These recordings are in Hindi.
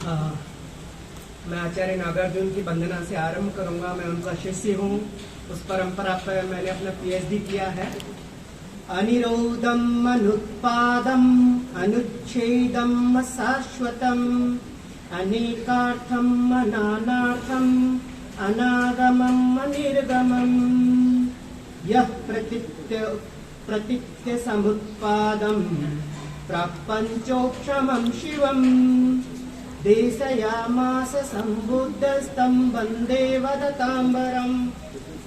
मैं आचार्य नागार्जुन की वंदना से आरंभ करूंगा। मैं उनका शिष्य हूँ। उस परंपरा पर मैंने अपना पीएचडी किया है। अनिरोधम अनुत्पादम अनुच्छेदम शाश्वतम अनेकार्थम अनानार्थम अनागमम अनिर्गमम यह प्रतीत्य समुत्पादम प्रपंचोक्षमं शिवम देशयामास सम्बुद्धस्तं वन्दे वदताम्बरम्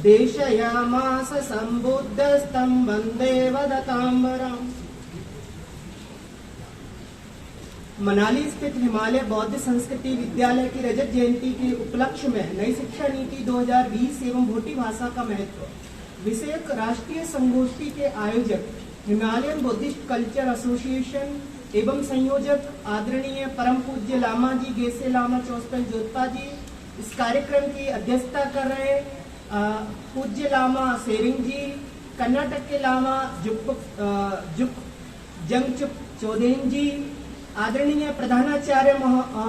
देशयामास सम्बुद्धस्तं वन्दे वदताम्बरम्। मनाली स्थित हिमालय बौद्ध संस्कृति विद्यालय की रजत जयंती के उपलक्ष्य में नई शिक्षा नीति 2020 एवं भोटी भाषा का महत्व विषयक राष्ट्रीय संगोष्ठी के आयोजक हिमालयन बुद्धिस्ट कल्चर एसोसिएशन एवं संयोजक आदरणीय परम पूज्य लामा जी गेसे लामा चौस्पन जोतपा जी इस कार्यक्रम की अध्यक्षता कर रहे। पूज्य लामा सेरिंग जी, कर्नाटक के लामा जंगचुप चौधरी जी, आदरणीय प्रधानाचार्य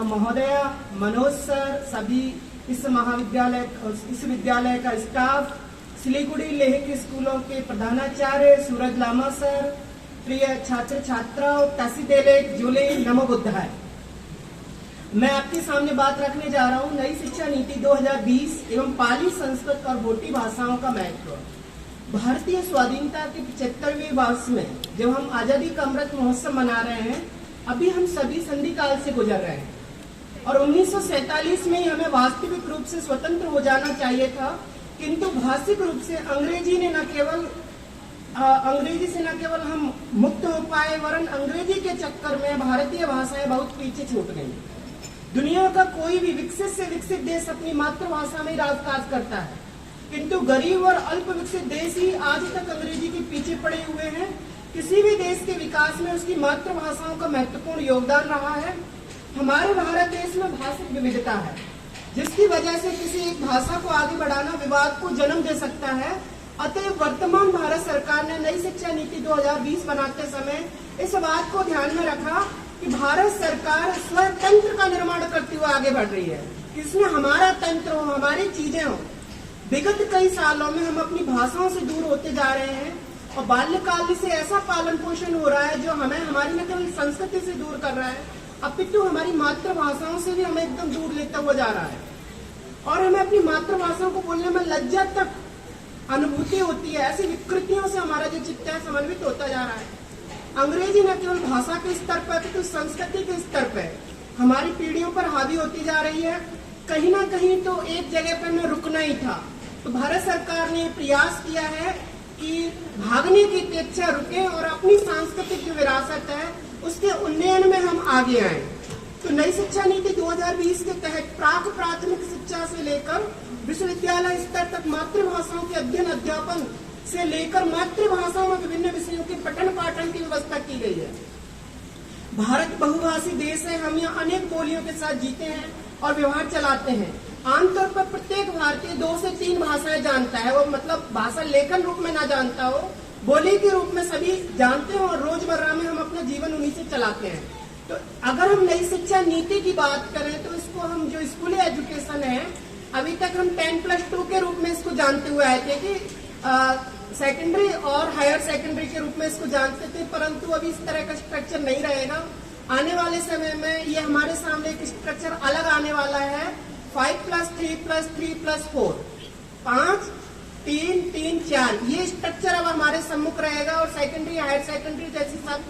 महोदया मनोज सर, सभी इस विद्यालय का स्टाफ, सिलीगुड़ी लेह के स्कूलों के प्रधानाचार्य सूरज लामा सर, प्रिय छात्र छात्राओं, तहसीदेले जुले नमो बुद्धाय। मैं आपके सामने बात रखने जा रहा हूँ नई शिक्षा नीति 2020 एवं पाली, संस्कृत और भोटी भाषाओं का महत्व। भारतीय स्वाधीनता के 75वें वर्ष में जब हम आजादी का अमृत महोत्सव मना रहे हैं, अभी हम सभी संधि काल से गुजर रहे हैं और 1947 में ही हमें वास्तविक रूप से स्वतंत्र हो जाना चाहिए था, किंतु भाषिक रूप से अंग्रेजी से न केवल हम मुक्त हो पाए, वरन अंग्रेजी के चक्कर में भारतीय भाषाएं बहुत पीछे छूट गई। दुनिया का कोई भी विकसित से विकसित देश अपनी मातृभाषा में राजकाज करता है, किंतु गरीब और अल्प विकसित देश ही आज तक अंग्रेजी के पीछे पड़े हुए हैं। किसी भी देश के विकास में उसकी मातृभाषाओं का महत्वपूर्ण योगदान रहा है। हमारे भारत देश में भाषिक विविधता है, जिसकी वजह से किसी एक भाषा को आगे बढ़ाना विवाद को जन्म दे सकता है। अतः वर्तमान भारत सरकार ने नई शिक्षा नीति 2020 बनाते समय इस बात को ध्यान में रखा कि भारत सरकार स्वतंत्र का निर्माण करते हुए आगे बढ़ रही है, इसमें हमारा तंत्र हो, हमारी चीजें हो। विगत कई सालों में हम अपनी भाषाओं से दूर होते जा रहे हैं और बाल्यकाल से ऐसा पालन पोषण हो रहा है जो हमें हमारी न केवल संस्कृति से दूर कर रहा है, अपितु हमारी मातृभाषाओं से भी हमें एकदम दूर लेता हुआ जा रहा है और हमें अपनी मातृभाषाओं को बोलने में लज्जा तक अनुभूति होती है। ऐसी विकृतियों से हमारा जो चित्त है समन्वित होता जा रहा है। अंग्रेजी न केवल भाषा के स्तर पर तो संस्कृति के स्तर पर हमारी पीढ़ियों पर हावी होती जा रही है। कहीं ना कहीं तो एक जगह पर न रुकना ही था, तो भारत सरकार ने प्रयास किया है कि भागने की अपेक्षा रुके और अपनी सांस्कृतिक जो विरासत है उसके उन्नयन में हम आगे आए। तो नई शिक्षा नीति 2020 के तहत प्राक प्राथमिक शिक्षा से लेकर विश्वविद्यालय स्तर तक मातृभाषाओं के अध्ययन अध्यापन से लेकर मातृभाषा में विभिन्न विषयों के पठन पाठन की व्यवस्था की गई है। भारत बहुभाषी देश है, हम यहाँ अनेक बोलियों के साथ जीते हैं और व्यवहार चलाते हैं। आमतौर पर प्रत्येक भारतीय 2 से 3 भाषाएं जानता है, वो मतलब भाषा लेखन रूप में ना जानता हो, बोली के रूप में सभी जानते हो और रोजमर्रा में हम अपना जीवन उन्हीं से चलाते हैं। तो अगर हम नई शिक्षा नीति की बात करें तो इसको हम जो स्कूली एजुकेशन है, अभी तक हम 10+2 के रूप में इसको जानते हुए आए थे कि सेकेंडरी और हायर सेकेंडरी के रूप में इसको जानते थे, परंतु अभी इस तरह का स्ट्रक्चर नहीं रहेगा। आने वाले समय में ये हमारे सामने एक स्ट्रक्चर अलग आने वाला है, 5+3+3+4, 5, 3, 3, 4, ये स्ट्रक्चर अब हमारे सम्मुख रहेगा और सेकेंडरी हायर सेकेंडरी जैसे शब्द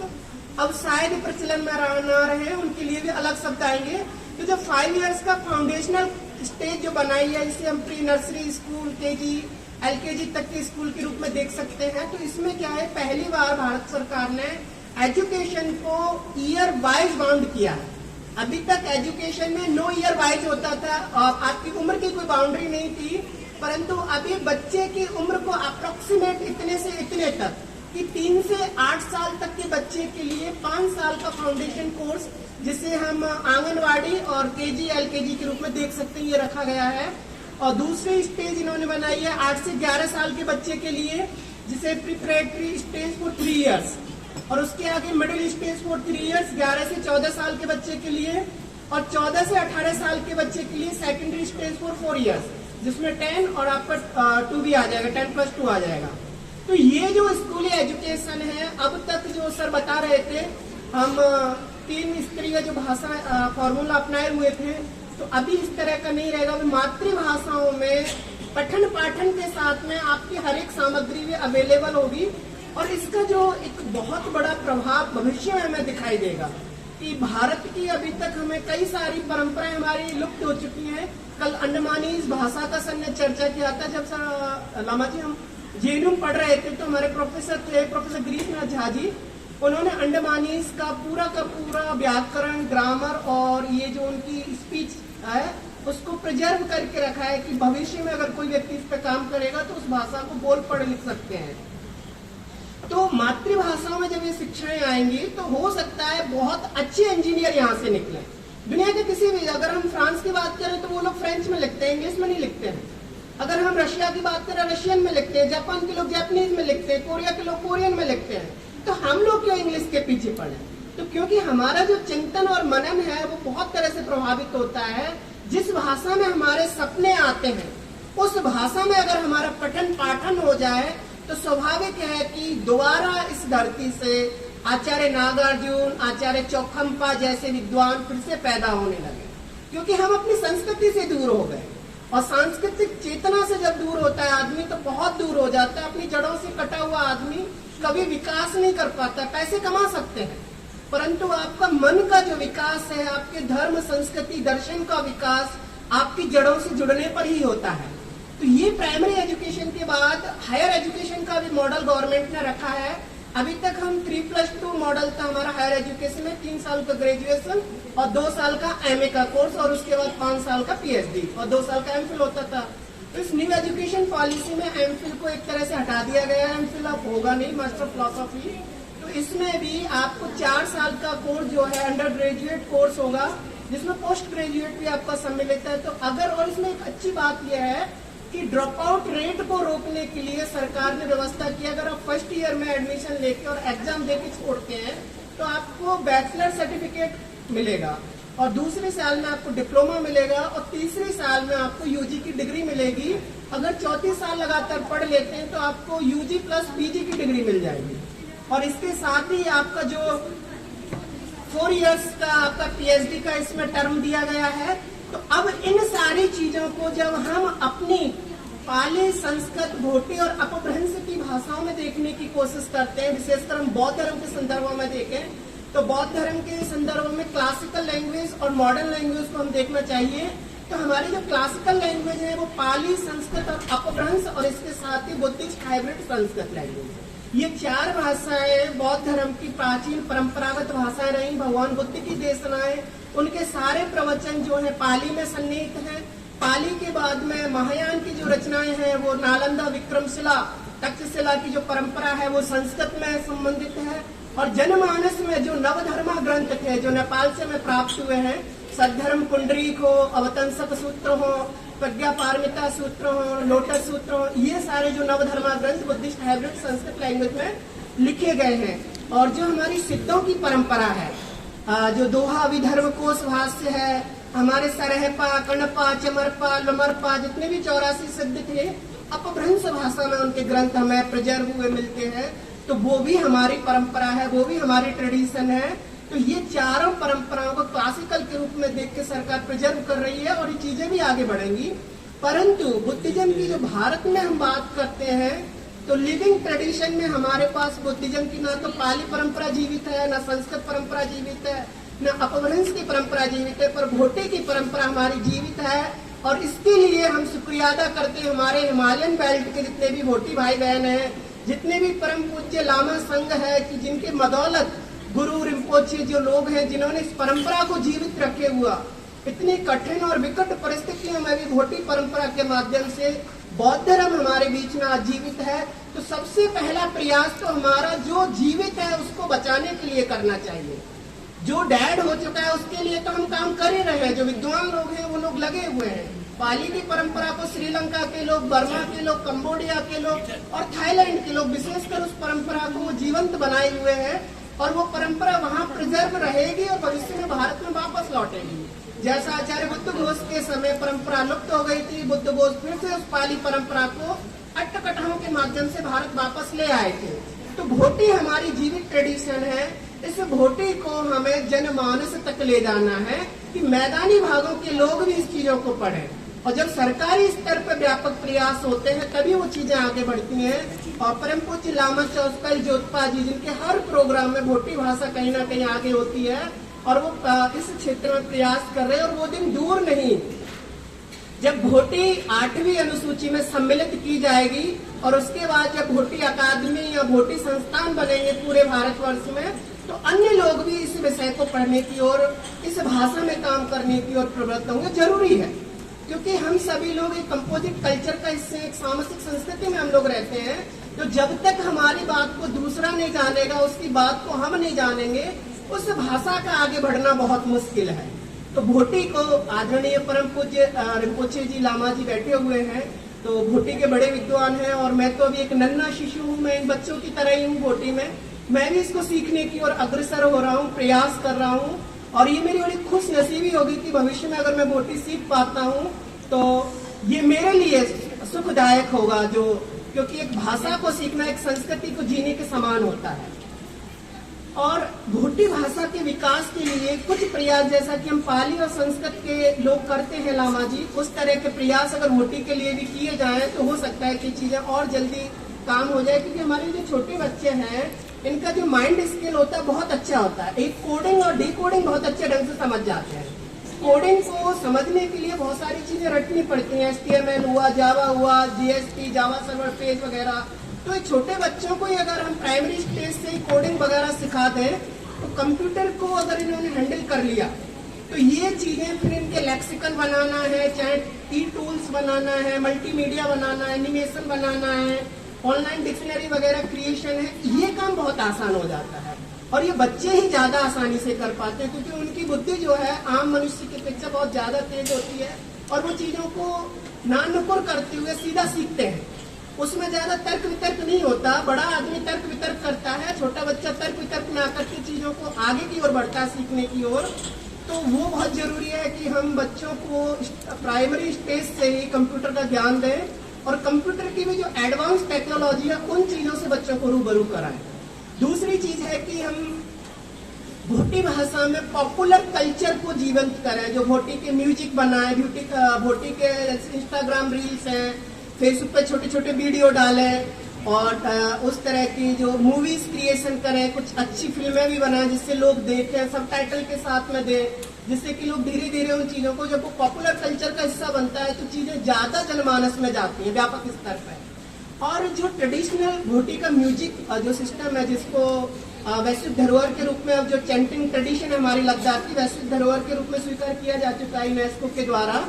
अब शायद प्रचलन में ना रहे, उनके लिए भी अलग शब्द आएंगे। तो जो 5 इयर्स का फाउंडेशनल स्टेज जो बनाई है, इसे हम pre nursery school, KG, LKG तक के स्कूल के रूप में देख सकते हैं। तो इसमें क्या है, पहली बार भारत सरकार ने एजुकेशन को ईयर वाइज बाउंड किया है। अभी तक एजुकेशन में 9 ईयर वाइज होता था और आपकी उम्र की कोई बाउंड्री नहीं थी, परंतु अभी बच्चे की उम्र को अप्रोक्सीमेट इतने से इतने तक कि 3 से 8 साल तक के बच्चे के लिए 5 साल का फाउंडेशन कोर्स, जिसे हम आंगनवाड़ी और केजी एलकेजी के रूप में देख सकते हैं, ये रखा गया है। और दूसरी स्टेज इन्होंने बनाई है 8 से 11 साल के बच्चे के लिए, जिसे प्रिपरेटरी स्टेज फॉर 3 इयर्स, और उसके आगे मिडिल स्टेज फॉर 3 इयर्स 11 से 14 साल के बच्चे के लिए, और 14 से 18 साल के बच्चे के लिए सेकेंडरी स्टेज फॉर 4 इयर्स, जिसमें 10 और आपका 2 भी आ जाएगा, 10+2 आ जाएगा। तो ये जो स्कूली एजुकेशन है, अब तक जो सर बता रहे थे, हम 3 स्तरीय जो भाषा फॉर्मूला अपनाए हुए थे, तो अभी इस तरह का नहीं रहेगा। मातृभाषाओं में पठन पाठन के साथ में आपकी हर एक सामग्री भी अवेलेबल होगी, और इसका जो एक बहुत बड़ा प्रभाव भविष्य में हमें दिखाई देगा कि भारत की अभी तक हमें कई सारी परंपराएं हमारी लुप्त हो चुकी हैं। कल अंडमानीज भाषा का सर ने चर्चा किया था, जब सर लामा जी हम जेएनयू पढ़ रहे थे, तो हमारे प्रोफेसर थे, प्रोफेसर गिरीशनाथ झा जी, उन्होंने अंडमानीज का पूरा व्याकरण, ग्रामर और ये जो उनकी स्पीच है उसको प्रिजर्व करके रखा है कि भविष्य में अगर कोई व्यक्ति इस पर काम करेगा तो उस भाषा को बोल पढ़ लिख सकते हैं। तो मातृभाषाओं में जब ये शिक्षाएं आएंगी तो हो सकता है बहुत अच्छे इंजीनियर यहाँ से निकले। दुनिया के किसी भी, अगर हम फ्रांस की बात करें तो वो लोग फ्रेंच में लिखते हैं, इंग्लिश में नहीं लिखते हैं। अगर हम रशिया की बात करें, रशियन में लिखते हैं। जापान के लोग जापानीज में लिखते हैं, कोरिया के लोग कोरियन में लिखते हैं। तो हम लोग क्यों इंग्लिश के पीछे पड़े? तो क्योंकि हमारा जो चिंतन और मनन है वो बहुत तरह से प्रभावित होता है। जिस भाषा में हमारे सपने आते हैं उस भाषा में अगर हमारा पठन पाठन हो जाए तो स्वाभाविक है कि दोबारा इस धरती से आचार्य नागार्जुन, आचार्य चौखम्पा जैसे विद्वान फिर से पैदा होने लगे, क्योंकि हम अपनी संस्कृति से दूर हो गए। और सांस्कृतिक चेतना से जब दूर होता है आदमी तो बहुत दूर हो जाता है। अपनी जड़ों से कटा हुआ आदमी कभी विकास नहीं कर पाता। पैसे कमा सकते हैं परंतु आपका मन का जो विकास है, आपके धर्म, संस्कृति, दर्शन का विकास आपकी जड़ों से जुड़ने पर ही होता है। तो ये प्राइमरी एजुकेशन के बाद हायर एजुकेशन का भी मॉडल गवर्नमेंट ने रखा है। अभी तक हम 3+2 मॉडल था हमारा हायर एजुकेशन में, 3 साल का ग्रेजुएशन और 2 साल का एमए का कोर्स और उसके बाद 5 साल का पीएचडी और 2 साल का एमफिल होता था। तो इस न्यू एजुकेशन पॉलिसी में एमफिल को एक तरह से हटा दिया गया है। एमफिल अब होगा नहीं, मास्टर ऑफ फिलॉसफी। तो इसमें भी आपको 4 साल का कोर्स जो है अंडर ग्रेजुएट कोर्स होगा, जिसमें पोस्ट ग्रेजुएट भी आपका सम्मिलित है। तो अगर, और इसमें एक अच्छी बात यह है कि ड्रॉप आउट रेट को रोकने के लिए सरकार ने व्यवस्था की। अगर आप फर्स्ट ईयर में एडमिशन लेके और एग्जाम देके छोड़ते हैं तो आपको बैचलर सर्टिफिकेट मिलेगा, और दूसरे साल में आपको डिप्लोमा मिलेगा, और तीसरे साल में आपको यूजी की डिग्री मिलेगी। अगर चौथी साल लगातार पढ़ लेते हैं तो आपको यूजी प्लस पीजी की डिग्री मिल जाएगी। और इसके साथ ही आपका जो 4 इयर्स का आपका पीएचडी का इसमें टर्म दिया गया है। तो अब इन सारी चीजों को जब हम अपनी पाली, संस्कृत, भोटी और अपभ्रंश की भाषाओं में देखने की कोशिश करते हैं, विशेषकर हम बौद्ध धर्म के संदर्भों में देखें तो बौद्ध धर्म के संदर्भ में क्लासिकल लैंग्वेज और मॉडर्न लैंग्वेज को हम देखना चाहिए। तो हमारी जो क्लासिकल लैंग्वेज है वो पाली, संस्कृत और अपभ्रंश, और इसके साथ ही बुद्धिस्ट हाइब्रिड संस्कृत लैंग्वेज है। ये 4 भाषाएं बौद्ध धर्म की प्राचीन परंपरागत भाषाएं रही। भगवान बुद्ध की देशनाएं, उनके सारे प्रवचन जो है पाली में सन्निहित हैं। पाली के बाद में महायान की जो रचनाएं हैं वो नालंदा, विक्रमशिला, तक्षशिला की जो परंपरा है वो संस्कृत में संबंधित है। और जनमानस में जो नवधर्मा ग्रंथ थे जो नेपाल से में प्राप्त हुए हैं, सद्धर्म कुंडरीक हो, अवतंसक सूत्र हो, प्रज्ञा पारमिता सूत्र हो, लोटस सूत्र हो, ये सारे जो नवधर्मा ग्रंथ बुद्धिस्ट हाइब्रिड संस्कृत लैंग्वेज में लिखे गए हैं। और जो हमारी सिद्धों की परंपरा है, जो दोहा विधर्म कोश भाष्य है, हमारे सरहपा, कणपा, चमरपा, लमरपा, जितने भी 84 सिद्ध थे, अपभ्रंश भाषा में उनके ग्रंथ हमें प्रिजर्व हुए मिलते हैं। तो वो भी हमारी परंपरा है, वो भी हमारी ट्रेडिशन है। तो ये चारों परंपराओं को क्लासिकल के रूप में देख के सरकार प्रिजर्व कर रही है, और ये चीजें भी आगे बढ़ेंगी। परंतु बुद्धिज्म की जो भारत में हम बात करते हैं तो लिविंग ट्रेडिशन में हमारे पास बुद्धिज्म की ना तो पाली परंपरा जीवित है, ना संस्कृत परंपरा जीवित है, ना अपभ्रंश की परंपरा जीवित है, पर भोटे की परंपरा हमारी जीवित है। और इसके लिए हम शुक्रिया अदा करते हैं हमारे हिमालयन बेल्ट के जितने भी भोटी भाई बहन हैं, जितने भी परम पूज्य लामा संघ है, कि जिनके बदौलत गुरु रिम्पोचे जो लोग हैं जिन्होंने इस परंपरा को जीवित रखे हुआ, इतनी कठिन और विकट परिस्थितियों में भी भोटी परंपरा के माध्यम से बौद्ध धर्म हमारे बीच में आजीवित है। तो सबसे पहला प्रयास तो हमारा जो जीवित है उसको बचाने के लिए करना चाहिए। जो डेड हो चुका है उसके लिए तो हम काम कर ही रहे हैं। जो विद्वान लोग हैं वो लोग लगे हुए हैं। पाली की परंपरा को श्रीलंका के लोग, बर्मा के लोग, कंबोडिया के लोग और थाईलैंड के लोग विशेषकर उस परंपरा को जीवंत बनाए हुए हैं। और वो परंपरा वहाँ प्रिजर्व रहेगी और भविष्य में भारत में वापस लौटेगी। जैसा आचार्य बुद्ध घोष के समय परंपरा लुप्त हो गई थी, बुद्ध घोष फिर से उस पाली परंपरा को अट्टकथाओं के माध्यम से भारत वापस ले आए थे। तो भोटी हमारी जीवित ट्रेडिशन है। इस भोटी को हमें जनमानस तक ले जाना है कि मैदानी भागों के लोग भी इस चीजों को पढ़ें, और जब सरकारी स्तर पर व्यापक प्रयास होते हैं तभी वो चीजें आगे बढ़ती हैं। और परम पूज्य लामा चौस्कल जोतपा जी, जिनके हर प्रोग्राम में भोटी भाषा कहीं ना कहीं आगे होती है और वो इस क्षेत्र में प्रयास कर रहे हैं, और वो दिन दूर नहीं जब भोटी 8वीं अनुसूची में सम्मिलित की जाएगी और उसके बाद जब भोटी अकादमी या भोटी संस्थान बनेंगे पूरे भारतवर्ष में, तो अन्य लोग भी इस विषय को पढ़ने की और इस भाषा में काम करने की ओर प्रवृत्त होंगे। जरूरी है, क्योंकि हम सभी लोग एक कंपोजिट कल्चर का हिस्से, एक सामाजिक संस्कृति में हम लोग रहते हैं। तो जब तक हमारी बात को दूसरा नहीं जानेगा, उसकी बात को हम नहीं जानेंगे, उस भाषा का आगे बढ़ना बहुत मुश्किल है। तो भोटी को आदरणीय परम पूज्य रिम्पोचे जी लामा जी बैठे हुए हैं, तो भोटी के बड़े विद्वान हैं, और मैं तो अभी एक नन्हा शिशु हूँ, मैं इन बच्चों की तरह ही हूँ भोटी में। मैं भी इसको सीखने की ओर अग्रसर हो रहा हूँ, प्रयास कर रहा हूँ, और ये मेरी बड़ी खुश नसीबी होगी कि भविष्य में अगर मैं भोटी सीख पाता हूँ तो ये मेरे लिए सुखदायक होगा, जो क्योंकि एक भाषा को सीखना एक संस्कृति को जीने के समान होता है। और भोटी भाषा के विकास के लिए कुछ प्रयास, जैसा कि हम पाली और संस्कृत के लोग करते हैं लामा जी, उस तरह के प्रयास अगर भोटी के लिए भी किए जाएं तो हो सकता है कि चीजें और जल्दी काम हो जाए। क्योंकि हमारे जो छोटे बच्चे हैं, इनका जो माइंड स्किल होता है बहुत अच्छा होता है, एक कोडिंग और डिकोडिंग बहुत अच्छे ढंग से समझ जाते हैं। कोडिंग को समझने के लिए बहुत सारी चीजें रटनी पड़ती हैं, HTML हुआ, जावा हुआ, JSP, जावा सर्वर पेज वगैरह। तो छोटे बच्चों को अगर हम प्राइमरी स्टेज से कोडिंग वगैरह सिखा दें, तो कंप्यूटर को अगर इन्होंने हैंडल कर लिया, तो ये चीजें फिर इनके लेक्सिकन बनाना है, चाहे टूल्स बनाना है, मल्टीमीडिया बनाना है, एनिमेशन बनाना है, ऑनलाइन डिक्शनरी वगैरह क्रिएशन है, ये काम बहुत आसान हो जाता है। और ये बच्चे ही ज्यादा आसानी से कर पाते हैं, क्योंकि उनकी बुद्धि जो है आम मनुष्य की अपेक्षा बहुत ज्यादा तेज होती है, और वो चीजों को नानुकुर करते हुए सीधा सीखते हैं। उसमें ज्यादा तर्क वितर्क नहीं होता। बड़ा आदमी तर्क वितर्क करता है, छोटा बच्चा तर्क वितर्क ना करके चीजों को आगे की ओर बढ़ता है, सीखने की ओर। तो वो बहुत जरूरी है कि हम बच्चों को प्राइमरी स्टेज से ही कंप्यूटर का ज्ञान दें, और कंप्यूटर की भी जो एडवांस टेक्नोलॉजी है उन चीजों से बच्चों को रूबरू कराएं। दूसरी चीज है कि हम भोटी भाषा में पॉपुलर कल्चर को जीवंत करें, जो भोटी के म्यूजिक बनाए, भोटी के इंस्टाग्राम रील्स हैं, फेसबुक पे छोटे छोटे वीडियो डालें, और उस तरह की जो मूवीज क्रिएशन करें, कुछ अच्छी फिल्में भी बनाएं जिससे लोग देखें, सबटाइटल के साथ में दें, जिससे कि लोग धीरे धीरे उन चीजों को, जब वो पॉपुलर कल्चर का हिस्सा बनता है तो चीजें ज्यादा जनमानस में जाती हैं व्यापक स्तर पर। और जो ट्रेडिशनल भोटी का म्यूजिक जो सिस्टम है, जिसको वैश्विक धरोहर के रूप में, अब जो चैंटिंग ट्रेडिशन है हमारी लद्दाख की, वैश्विक धरोहर के रूप में स्वीकार किया जा चुका है यूनेस्को के द्वारा,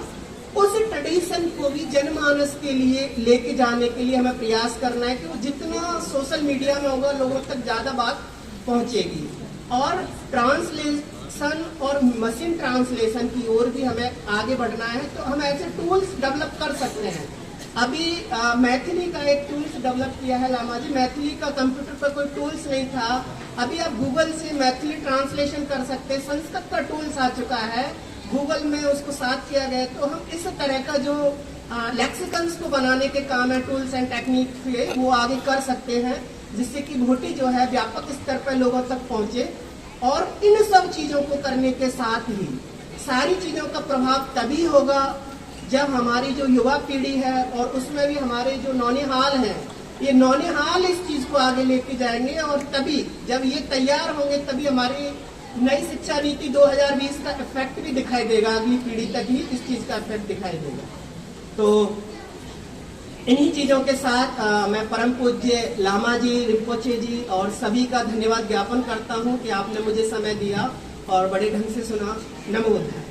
उस ट्रेडिशन को भी जनमानस के लिए लेके जाने के लिए हमें प्रयास करना है कि वो जितना सोशल मीडिया में होगा लोगों तक ज्यादा बात पहुंचेगी। और ट्रांसलेशन और मशीन ट्रांसलेशन की ओर भी हमें आगे बढ़ना है। तो हम ऐसे टूल्स डेवलप कर सकते हैं। अभी मैथिली का एक टूल्स डेवलप किया है लामा जी। मैथिली का कंप्यूटर पर कोई टूल्स नहीं था, अभी आप गूगल से मैथिली ट्रांसलेशन कर सकते हैं। संस्कृत का टूल्स आ चुका है, गूगल में उसको सर्च किया गया। तो हम इस तरह का जो लेक्सिकन्स को बनाने के काम है, टूल्स एंड टेक्निक के, वो आगे कर सकते हैं, जिससे कि भोटी जो है व्यापक स्तर पर लोगों तक पहुंचे। और इन सब चीजों को करने के साथ ही सारी चीजों का प्रभाव तभी होगा जब हमारी जो युवा पीढ़ी है, और उसमें भी हमारे जो नौनिहाल हैं, ये नौनिहाल इस चीज को आगे लेके जाएंगे। और तभी जब ये तैयार होंगे, तभी हमारी नई शिक्षा नीति 2020 का इफेक्ट भी दिखाई देगा, अगली पीढ़ी तक ही इस चीज का इफेक्ट दिखाई देगा। तो इन्हीं चीजों के साथ मैं परम पूज्य लामा जी, रिम्पोचे जी और सभी का धन्यवाद ज्ञापन करता हूं कि आपने मुझे समय दिया और बड़े ढंग से सुना। नमो बुद्धाय।